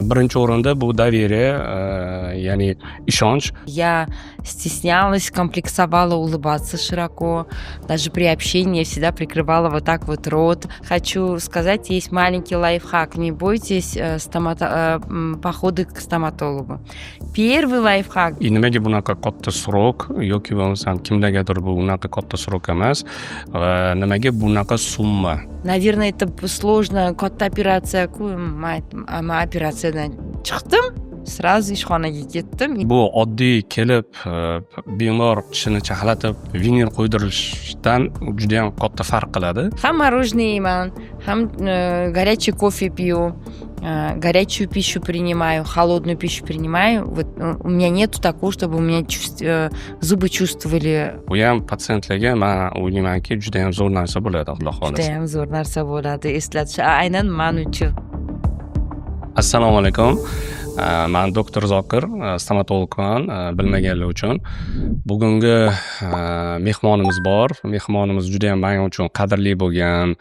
birinchi o'rinda bu доверие, ya'ni ishonch. Я стеснялась, комплексовала улыбаться широко. Даже при общении я всегда прикрывала вот так вот рот. Хочу сказать, есть маленький лайфхак. Не бойтесь походы к стоматологу. Первый лайфхак. Nimaga bunaqa katta srok yoki bo'lmasam kimlargadir bu unaqa katta srok emas va nimaga bunaqa summa? Наверное, это сложно. Katta operatsiya operatsiyadan chiqdim. Сразу ishxonaga ketdim. Bu oddiy kelib bemor tishini chaqlatib vinil qo'ydirishdan juda ham katta farq qiladi. Ham мороженое yeyman, ham горячий кофе пью, горячую пищу принимаю, холодную пищу принимаю. Вот у меня нету такого, чтобы у меня зубы чувствовали. Bu ham patsientlarga men o'ylaymanki juda ham zo'r narsa bo'ladi, Xudo xohlasa. Juda ham zo'r narsa bo'ladi, eslatish. Aynan men uchun. Assalomu alaykum. Men doktor Zokir, stomatologman, bilmaganlar uchun. Bugungi mehmonimiz bor. Mehmonimiz juda ham men uchun qadrli bo'lgan,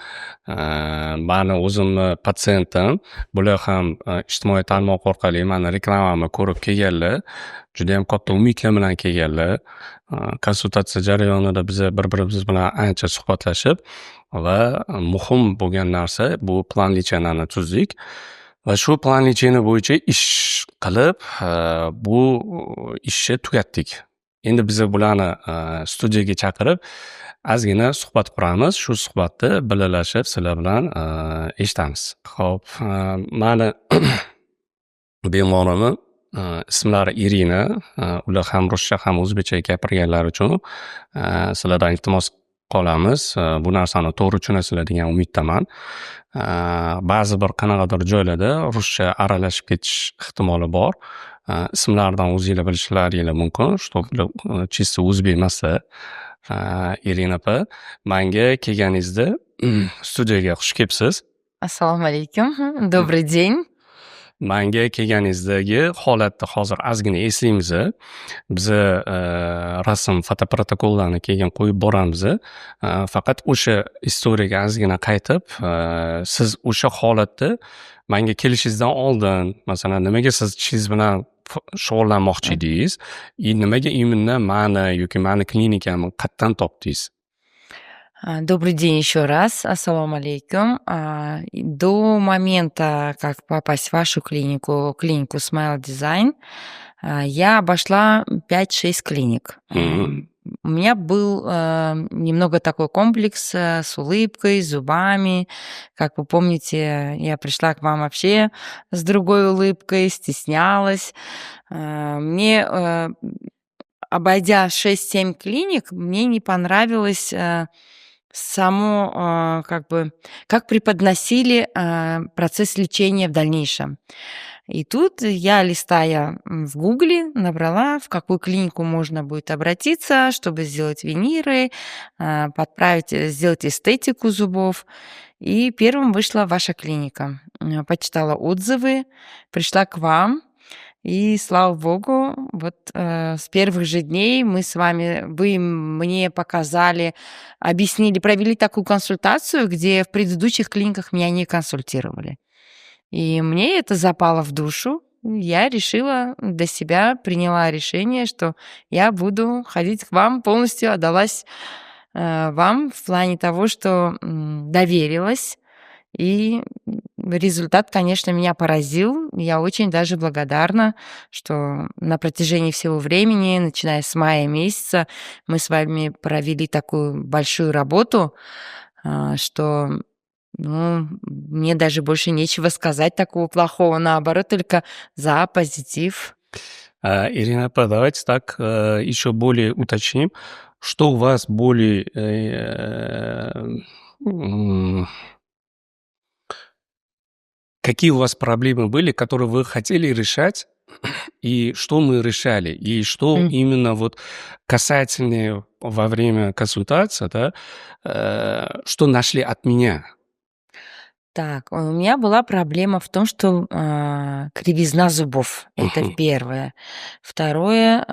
meni o'zimni patsientim. Bular ham ijtimoiy tarmoq orqali meni reklamamni ko'rib kelganlar. Juda ham katta umidlar bilan kelganlar. Konsultatsiya jarayonida biz bir-birimiz bilan ancha suhbatlashib va muhim bo'lgan narsa bu plan lecheniyani tuzdik. Va shu plan lecheniya bo'yicha ish qilib, bu ishni tugatdik. Endi biz bularni studiyaga chaqirib, ozgina suhbat quramiz. Shu suhbatni birgalashib sizlar bilan eshitamiz. Xo'p, meni bemorimni ismlari Irina. Ular ham ruscha ham o'zbekcha gapirganlari uchun sizlardan iltimos qolamiz. Bu narsani to'g'ri tushunasizlar degan umiddaman. Ba'zi bir qanaqadir joylarda ruscha aralashib ketish ehtimoli bor. Ismlaridan o'zinglar bilishlaringiz mumkin, чтобы чисто o'zbek emaslar. Irina opa, menga kelganingizda studiyaga xush kelibsiz. Assalomu alaykum. Добрый день. Menga kelganingizdagi holatni hozir ozgina eslaymiz. Biz rasm fotoprotokollarni keyin qo'yib boramiz. Faqat o'sha istoriyaga ozgina qaytib, siz o'sha holatda menga kelishingizdan oldin, masalan, nimaga siz tishingiz bilan shug'ullanmoqchi edingiz? Nimaga именно meni yoki meni klinikani qayerdan topdingiz? Добрый день еще раз. Ассаламу алейкум. До момента, как попасть в вашу клинику Smile Design, я обошла 5-6 клиник. У меня был немного такой комплекс с улыбкой, с зубами. Как вы помните, я пришла к вам вообще с другой улыбкой, стеснялась. Мне, обойдя 6-7 клиник, мне не понравилось само, как преподносили процесс лечения в дальнейшем. И тут я, листая в Гугле, набрала, в какую клинику можно будет обратиться, чтобы сделать виниры, сделать эстетику зубов. И первым вышла ваша клиника. Почитала отзывы, пришла к вам. И, слава богу, вот с первых же дней мы с вами, вы мне показали, объяснили, провели такую консультацию, где в предыдущих клиниках меня не консультировали. И мне это запало в душу. Я решила для себя, приняла решение, что я буду ходить к вам, полностью отдалась вам в плане того, что доверилась. И результат, конечно, меня поразил. Я очень даже благодарна, что на протяжении всего времени, начиная с мая месяца, мы с вами провели такую большую работу, что мне даже больше нечего сказать такого плохого, наоборот, только за позитив. Ирина опа, давайте так еще более уточним, что у вас более... Какие у вас проблемы были, которые вы хотели решать, и что мы решали, и что именно вот касательно во время консультации, да, что нашли от меня? Так, у меня была проблема в том, что кривизна зубов. Это первое. Второе,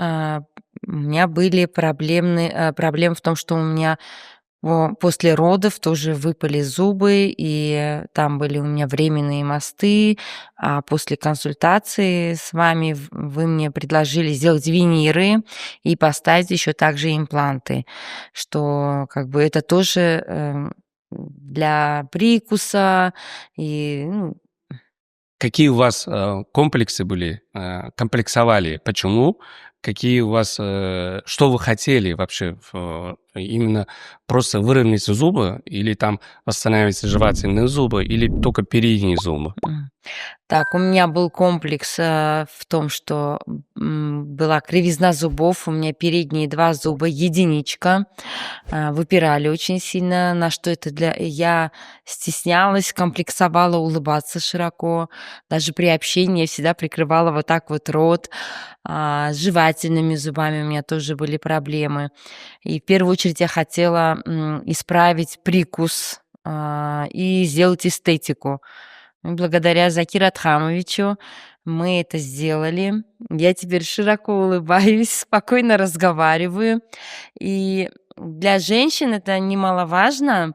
у меня были проблемы в том, что у меня после родов тоже выпали зубы, и там были у меня временные мосты. А после консультации с вами вы мне предложили сделать виниры и поставить еще также импланты, что как бы это тоже для прикуса и ну, Какие у вас комплексы были, комплексовали? Почему? Какие у вас, что вы хотели вообще именно просто выровнять зубы или там восстанавливать жевательные зубы или только передние зубы? Так, у меня был комплекс в том, что была кривизна зубов, у меня передние 2 зуба, единичка, выпирали очень сильно, на что это я стеснялась, комплексовала улыбаться широко, даже при общении я всегда прикрывала вот так вот рот, с жевательными зубами у меня тоже были проблемы. И в первую очередь я хотела исправить прикус и сделать эстетику. Благодаря Закиру Атхамовичу мы это сделали. Я теперь широко улыбаюсь, спокойно разговариваю. И для женщин это немаловажно.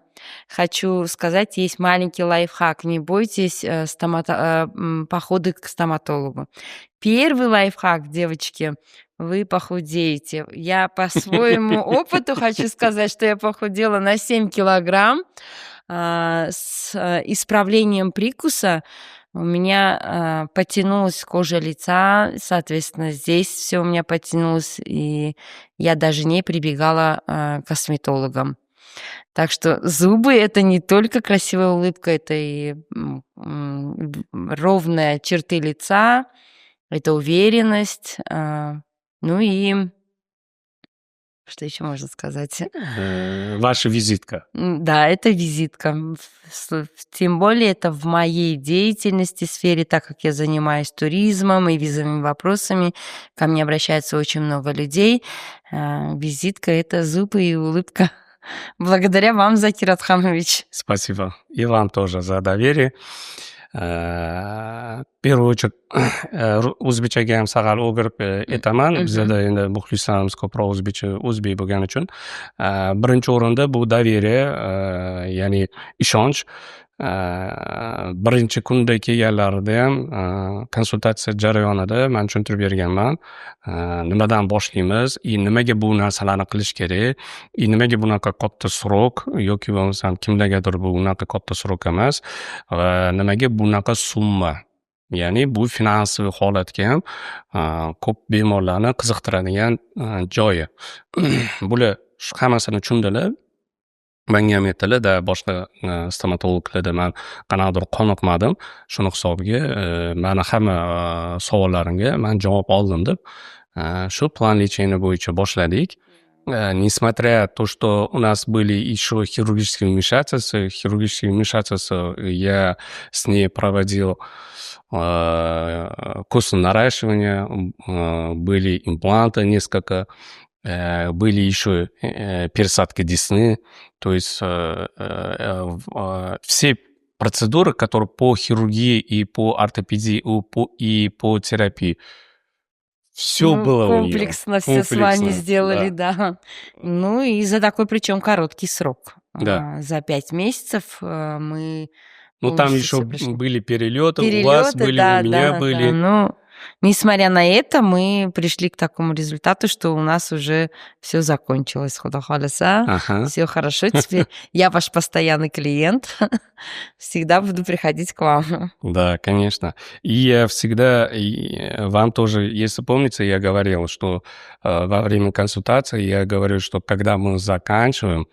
Хочу сказать, есть маленький лайфхак. Не бойтесь походы к стоматологу. Первый лайфхак, девочки, вы похудеете. Я по своему опыту хочу сказать, что я похудела на 7 килограмм. С исправлением прикуса у меня потянулась кожа лица, соответственно, здесь все у меня потянулось, и я даже не прибегала к косметологам. Так что зубы — это не только красивая улыбка, это и ровные черты лица, это уверенность, ну и что еще можно сказать? Ваша визитка. Да, это визитка. Тем более это в моей деятельности сфере, так как я занимаюсь туризмом и визовыми вопросами, ко мне обращается очень много людей. Визитка — это зубы и улыбка. Благодаря вам, Закир Атхамович. Спасибо. И вам тоже за доверие. В первую очередь o'zbekchaga ham sag'al o'girib aytaman. Bizada endi muxlislarimiz ko'proq o'zbek bo'lgani uchun birinchi o'rinda bu доверие, ya'ni ishonch. Birinchi kunda kelganlarida ham konsultatsiya jarayonida man tushuntirib berganman, nimadan boshlaymiz и nimaga bu narsalarni qilish kerak, и nimaga bunaqa katta srok yoki bo'lmasam kimlargadir bu unaqa katta srok emas va nimaga bunaqa summa. Ya'ni bu finansiy holatga ham ko'p bemorlarni qiziqtiradigan joyi. Bular hammasini tushundilar. Menga ham aytdilar-da, boshqa stomatologlarda man qanaqadir qoniqmadim. Shuni hisobiga mani hamma savollarimga man javob oldim deb shu plan лечения bo'yicha boshladik. Несмотря то, что у нас были еще хирургические вмешательства, я с ней проводил курсы наращивания, были импланты несколько, были еще пересадки десны, то есть все процедуры, которые по хирургии и по ортопедии и по терапии, все было у нее. Комплексно все с вами сделали, да. Ну и за такой причем короткий срок. Да. За 5 месяцев мы Ну, там полностью еще всё прошло. были перелеты, у вас были, да, у меня да, были. да. Ну, несмотря на это, мы пришли к такому результату, что у нас уже все закончилось. Худа халаса, Ага. все хорошо. Теперь я ваш постоянный клиент. Всегда буду приходить к вам. Да, конечно. И я всегда, и вам тоже, если помните, я говорил, что во время консультации я говорю, что когда мы закончим,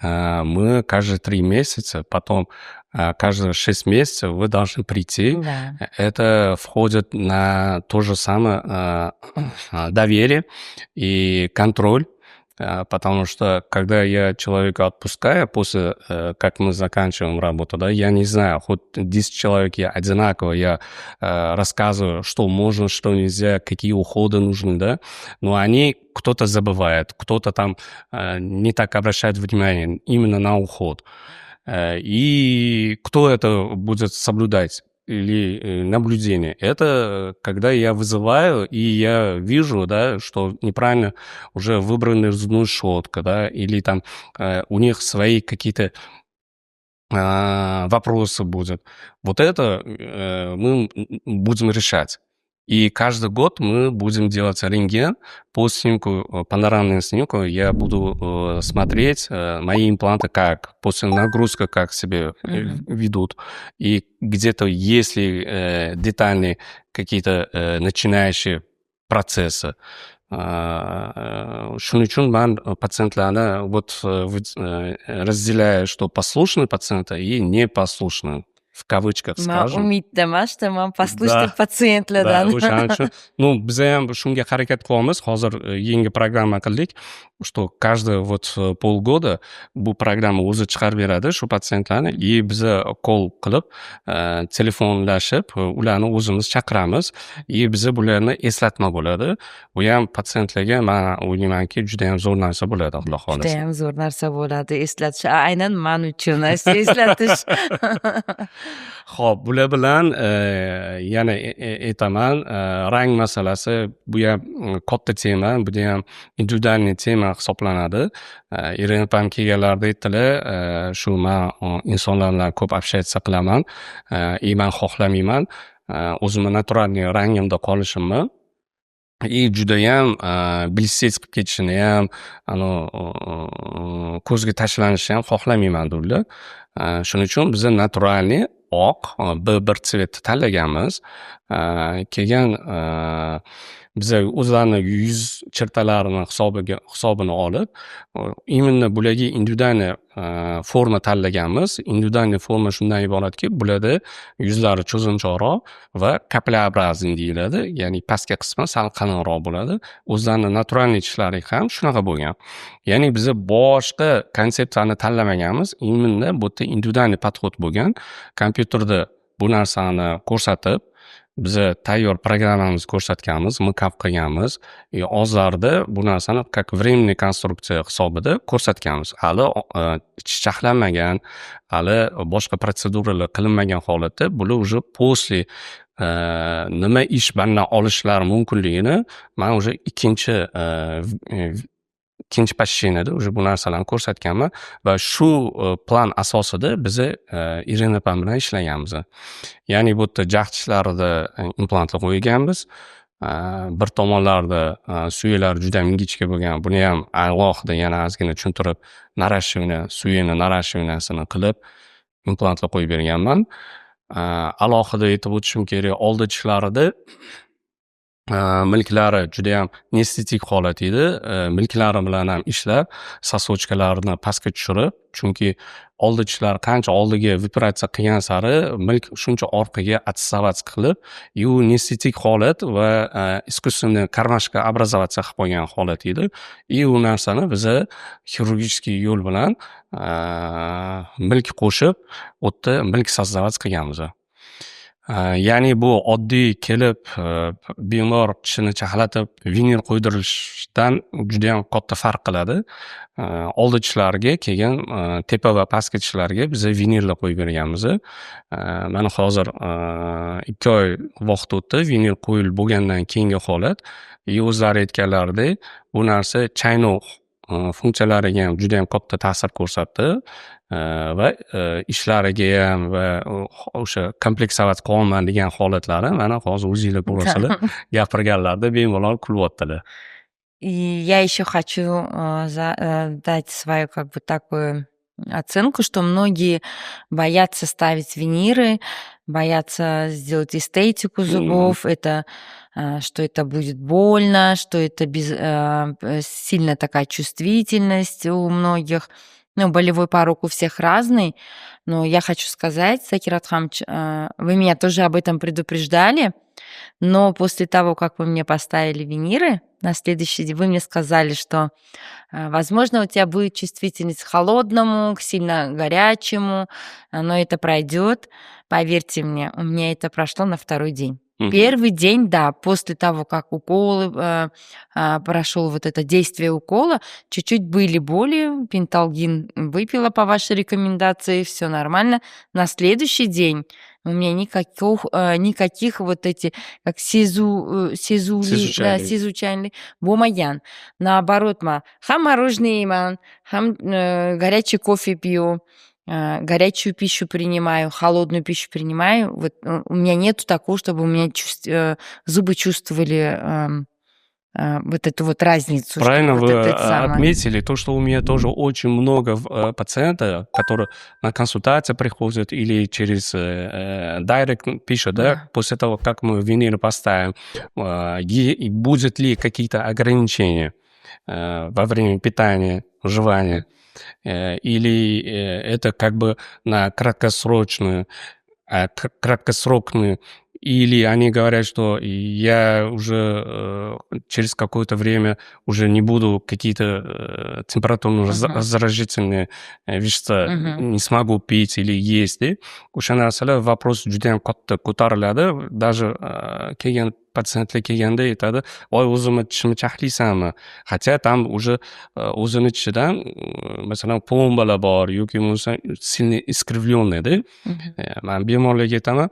мы каждые 3 месяца, потом каждые 6 месяцев вы должны прийти. Да. Это входит на то же самое доверие и контроль. Потому что, когда я человека отпускаю после, как мы заканчиваем работу, да, я не знаю, хоть 10 человек я одинаково, я рассказываю, что можно, что нельзя, какие уходы нужны, да, но они, кто-то забывает, кто-то там не так обращает внимание именно на уход. И кто это будет соблюдать? или наблюдение. Это когда я вызываю, и я вижу, да, что неправильно уже выбрана зубная щетка, да, или там у них свои какие-то вопросы будут. Вот это мы будем решать. И каждый год мы будем делать рентген по снимку, панорамному снимку. Я буду смотреть мои импланты как, после нагрузки как себя ведут. И где-то, если детальные какие-то начинающие процессы, shuning uchun man patsientlarni вот разделяю, что послушные пациенты и непослушные, в кавычках скажем. Umiddaman, что man послушный Да, да, patsientlardan. o'shaning uchun, ну, biza ham shunga harakat qilyapmiz. Hozir yangi programma qildik, что каждый вот полгода bu programma o'zi chiqarib beradi shu patsientlarni, и biza call qilib, telefonlashib, ularni o'zimiz chaqiramiz, и biza bularni eslatma bo'ladi. Bu ham patsientlarga man o'ylaymanki, juda ham zo'r narsa bo'ladi, Xudo xohlasa. Judayam zo'r narsa bo'ladi eslatish. Aynan man uchun eslatish. Xo'p, bular bilan yana aytaman, rang masalasi bu ham katta tema, bu ham individualniy tema hisoblanadi. Irinib ham kelganlarida aytdilar, shu man insonlar bilan ko'p общаться qilaman, и man xohlamayman o'zimni naturalniy rangimda qolishimni. И judayam блестеть qilib ketishini ham, ko'zga tashlanishni ham xohlamayman dedilar. Shuning uchun biza naturalniy oq bir tsvetni tanlaganmiz. Keyin biza o'zlarini yuz chertalarini hisobini olib, именно bularga individualniy forma tanlaganmiz. Individualniy forma shundan iboratki, bularda yuzlari cho'zinchoqroq va kaplaobrazniy deyiladi. Ya'ni pastki qismi sal qalinroq bo'ladi. O'zlarini naturalniy tishlari ham shunaqa bo'lgan. Ya'ni biza boshqa konsepsiyani tanlamaganmiz. Именно bu yerda individualniy подход bo'lgan. Kompyuterda bu narsani ko'rsatib, biza tayyor programmamizni ko'rsatganmiz, makap qilganmiz. Ozlarda bu narsani как временный konstruksiya hisobida ko'rsatganmiz. Hali chaqlanmagan, hali boshqa protseduralar qilinmagan holatda bular уже после nima ish bandan olishlari mumkinligini man уже ikkinchi посещениеda уже bu narsalarni ko'rsatganman va shu plan asosida biza Irina opam bilan ishlaganmiz. Ya'ni bu yerda jag' tishlarida implantlar qo'yganmiz. Bir tomonlarida suyaklari juda ham ingichka bo'lgan. Buni ham alohida yana ozgina tushuntirib, narashivinasini qilib implantlar qo'yib berganman. Alohida aytib o'tishim kerak, oldi tishlarida milklari juda ham nestetik holat edi. Milklari bilan ham ishlab, sosochkalarni pastga tushirib, chunki oldi tishlar qancha oldiga operatsiya qilgan sari milk shuncha orqaga отставать qilib, и u nestetik holat va искусственный karmashka образоваться qilib qo'ygan holat edi. И u narsani biza xirurgiический yo'l bilan milk qo'shib, u yerda milk создавать qilganmiz. Ya'ni bu oddiy kelib bemor tishini chaqlatib vinil qo'ydirishdan juda ham katta farq qiladi. Oldi tishlarga, keyin tepa va pastki tishlarga biza vinilni qo'yib berganmiz. Mana hozir 2 oy vaqt o'tdi vinil qo'yilib bo'lgandan keyingi holat. O'zlari aytganlaridek, bu narsa chaynoq funksiyalariga ham juda ham katta ta'sir ko'rsatdi. Va ishlariga ham va o'sha kompleksovat qilolman degan holatlari mana hozir o'zinglar ko'rasizlar gapirganlarida bemalol kulyaptilar. И я еще хочу дать свою как бы такую оценку, что многие боятся ставить виниры, боятся сделать эстетику зубов, это что это будет больно, что это сильно такая чувствительность у многих. Ну, болевой порог у всех разный, но я хочу сказать, Закир Атхамович, вы меня тоже об этом предупреждали, но после того, как вы мне поставили виниры, на следующий день вы мне сказали, что, возможно, у тебя будет чувствительность к холодному, к сильно горячему, но это пройдет. Поверьте мне, у меня это прошло на 2-й день. Первый день, да, после того, как уколы, прошел вот это действие укола, чуть-чуть были боли, пенталгин выпила по вашей рекомендации, все нормально. На следующий день у меня никаких вот эти, как сезули, да, Сезучали. сезучали, болмаган. Наоборот, хам мороженое yeyman, хам горячий кофе пью, горячую пищу принимаю, холодную пищу принимаю. Вот у меня нету такого, чтобы у меня зубы чувствовали вот эту вот разницу, что Правильно вот вы это самое. отметили то, что у меня тоже очень много пациентов, которые на консультацию приходят или через директ пишут, да, Да. после того, как мы винир поставим, и будет ли какие-то ограничения во время питания, жевания, или это как бы на краткосрочную, краткосрочную, или они говорят, что я уже через какое-то время уже не буду какие-то температурно-раздражительные вещества не смогу пить или есть. O'sha narsalar вопрос judayam katta ko'tariladi. Даже kelgan patsientlar kelganda aytadi, voy o'zimni tishimni chaqlaysanmi? Хотя там уже o'zini tishidan masalan plombalar bor yoki bo'lmasa сильно искривленные, man bemorlarga aytaman,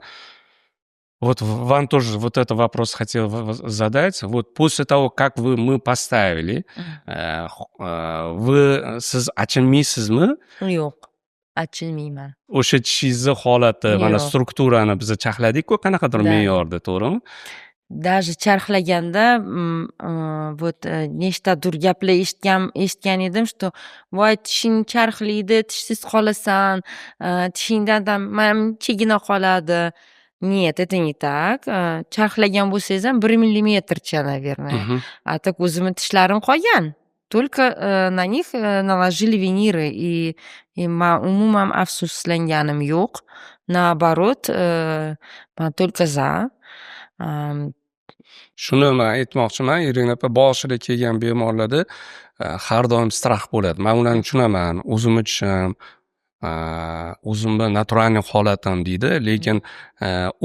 вот вам тоже вот этот вопрос хотел задать. Вот после того, как мы поставили, siz achinmaysizmi? Yo'q, achinmayman. O'sha tishingizni holati, mana Yo'q. strukturani biz charxladik-ku qanaqadir Да. me'yorda, to'g'rimi? Даже charxlaganda вот nechtadir gaplar eshitgan edim, что voy tishing charxlaydi, tishsiz qolasan, tishingdan chigina qoladi. Нет, это не так. Charxlagan bo'lsangiz ham 1 millimetrcha, наверное. А так o'zimni tishlarim qolgan. Только на них наложили виниры, и umuman afsuslanganim yo'q. Наоборот, man только за. Shuni man aytmoqchiman, Irina opa, boshida kelgan bemorlarda har doim strah bo'ladi. Man ularni tushunaman. O'zimni tishim, o'zimni naturalniy holatim deydi, lekin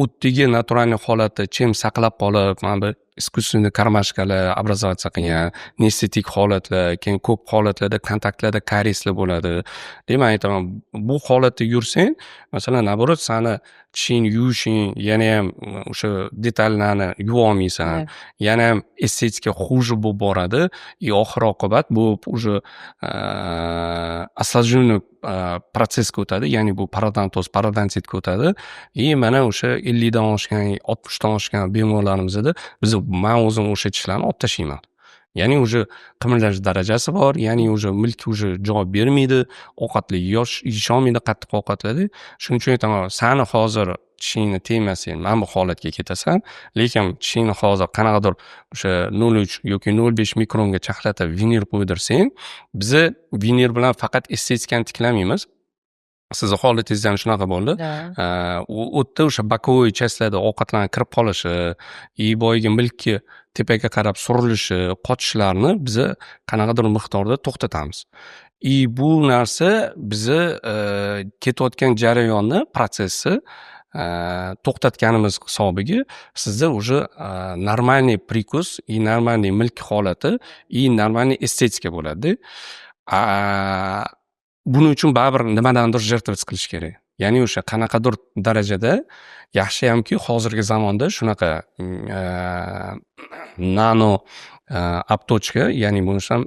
o'tdagi naturalniy holatda chem saqlab qolib, mana bu искусственный karmashkalar образоваться qilgan, nestetik holatlar, keyin ko'p holatlarda kontaktlarda karieslar bo'ladi. Demak, aytaman, bu holatda yursang, masalan, naоборот, sani tishing yuvishing, yana ham o'sha detallarni yuvolmaysan, yana ham estetika хуже bo'lib boradi, и oxir oqibat bu уже осложненный protsessga o'tadi, ya'ni bu parodontoz, parodontitga o'tadi. И mana o'sha 50 dan oshgan, 60 dan oshgan bemorlarimizda man o'zim o'sha tishlarni olib tashlayman. Ya'ni уже qimirlash darajasi bor, ya'ni уже milk уже javob bermaydi, ovqatlar yeyisholmaydi qattiq ovqatlarda. Shuning uchun aytaman, sani hozir tishingni tegmasa, mana bu holatga ketasan, lekin tishingni hozir qanaqadir o'sha 0,3 yoki 0,5 mikronga chaqlatib vinir qo'ydirsang, biz vinir bilan faqat estetikani tiklamaymiz. Sizni holatingiz ham shunaqa bo'ldi. U yerda o'sha bokovой частьlarda ovqatlarning kirib qolishi, и boyagi milkni tepaga qarab surilishi, qochishlarini biz qanaqadir miqdorda to'xtatamiz. И bu narsa bizni ketayotgan jarayonni, protsessni to'xtatganimiz hisobiga sizda уже нормальный prikus и нормальный milk holati и нормальный estetika bo'ladi. Buning uchun baribir nimadandir жертвовать qilish kerak. Ya'ni o'sha qanaqadir darajada yaxshiyamki hozirgi zamonda shunaqa nano aptochka, ya'ni bunisi ham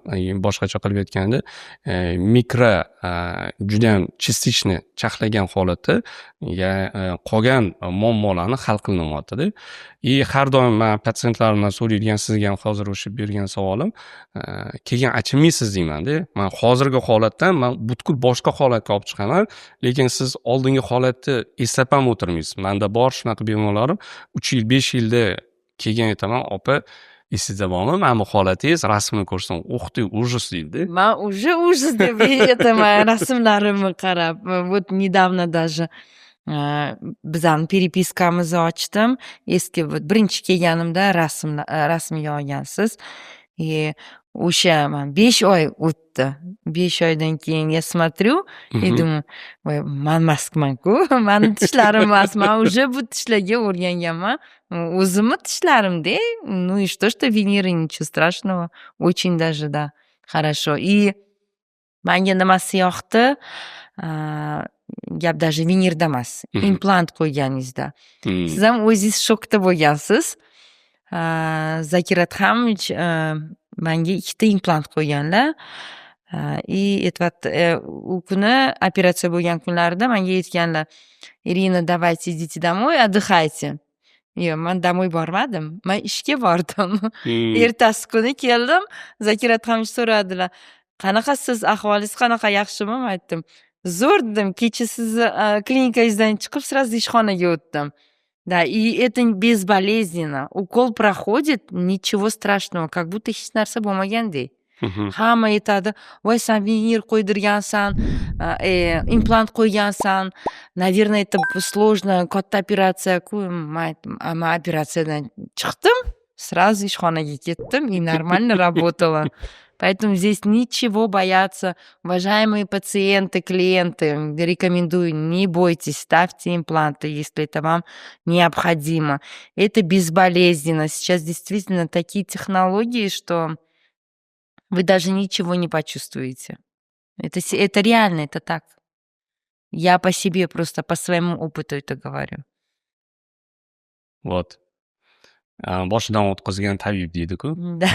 boshqacha qilib aytganda mikro juda ham частично charxlagan holatda qolgan muammolarni hal qilinyapti-da. И har doim men patsientlarimdan so'raydigan, sizga ham hozir o'sha bergan savolim, keyin achinmaysiz deyman-da. Men hozirgi holatdan men butkul boshqa holatga olib chiqaman, lekin siz oldingi holatni eslab ham o'tirmaysiz. Menda bor shunaqa bemorlarim 3 yil, 5 yilda keyin aytaman, opa, esingizda bormi, mana bu holatingiz, rasmini ko'rsam, uх ты, ужас deydi. Man уже ужас deb aytaman rasmlarimni qarab. Вот недавно даже bizani перепискamizni ochdim. Eski birinchi kelganimda rasmga olgansiz. И o'sha man 5 oy o'tdi. 5 oydan keyin я смотрю и думаю: "Voy, man mastman-ku, mani tishlarim emas. Man уже bu tishlarga o'rganganman. O'zimni tishlarim-da. Ну и что vinirы, ничего страшного. Очень даже, да, хорошо". И menga nimasi yoqdi? Gap даже vinirda emas, implant qo'yganingizda. Siz ham o'zingiz shokda bo'lgansiz. Zakir Adhamovich menga 2 implant qo'yganlar. И u kuni operatsiya bo'lgan kunlarida menga aytganlar: "Irina, давайте идите домой, отдыхайте". Yo'q, men домой bormadim. Men ishga bordim. Ertasi kuni keldim, Zakir Adhamovich so'radilar: "Qanaqasiz, ahvolingiz qanaqa, yaxshimi?" Men aytdim: "Zo'r", dedim. "Kecha sizni klinikangizdan chiqib, сразу ishxonaga o'tdim". Да, и это безболезненно. Укол проходит, ничего страшного, как будто hech narsa bo'lmagandek. Hamma aytadi: "Voy, sen vinir qo'ydirgansan, implant qo'ygansan. Наверное, это сложно, katta operatsiya-ku". Men aytdim: "Men operatsiyadan chiqdim, сразу ishxonaga ketdim и нормально работала". Поэтому здесь ничего бояться. Уважаемые пациенты, клиенты, рекомендую, не бойтесь, ставьте импланты, если это вам необходимо. Это безболезненно. Сейчас действительно такие технологии, что вы даже ничего не почувствуете. Это реально, это так. Я по себе просто, по своему опыту это говорю. Вот. Boshidan o'tkazgan tabib deydi-ku. Да.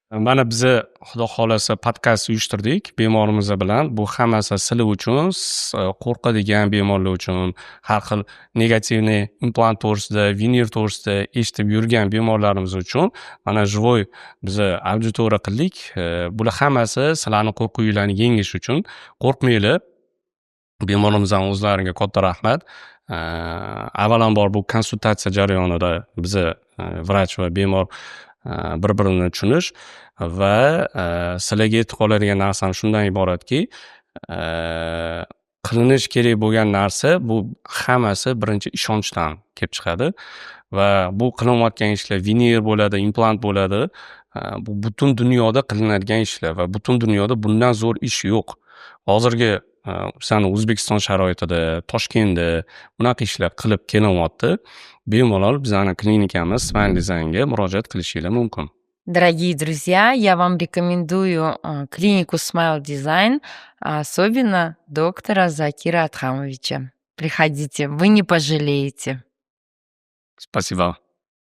Mana biza xudo xolasa podkast uyushtirdik bemorimiz bilan. Bu hammasi sizlar uchun, qo'rqadigan bemorlar uchun, har xil negativniy implant to'g'risida, vinir to'g'risida eshitib yurgan bemorlarimiz uchun mana живой biza auditoriya qildik. Bular hammasi sizlarning qo'rquvinglarni yengish uchun. Qo'rqmanglar. Bemorimizdan o'zlariga katta rahmat. Avvalambor bu konsultatsiya jarayonida biza vrach va bemor bir-birini tushunish va sizlarga aytib qoladigan narsam shundan iboratki, qilinish kerak bo'lgan narsa bu hammasi birinchi ishonchdan kelib chiqadi va bu qilinayotgan ishlar vinir bo'ladi, implant bo'ladi. Bu butun dunyoda qilinadigan ishlar va butun dunyoda bundan zo'r ish yo'q. Hozirgi o'zani O'zbekiston sharoitida, Toshkentda bunaqa ishlar qilib kelyapti. Bemalol bizning klinikamiz Smile Designga murojaat qilishingiz mumkin. Дорогие друзья, я вам рекомендую клинику Smile Design, особенно доктора Закира Адхамовича. Приходите, вы не пожалеете. Спасибо.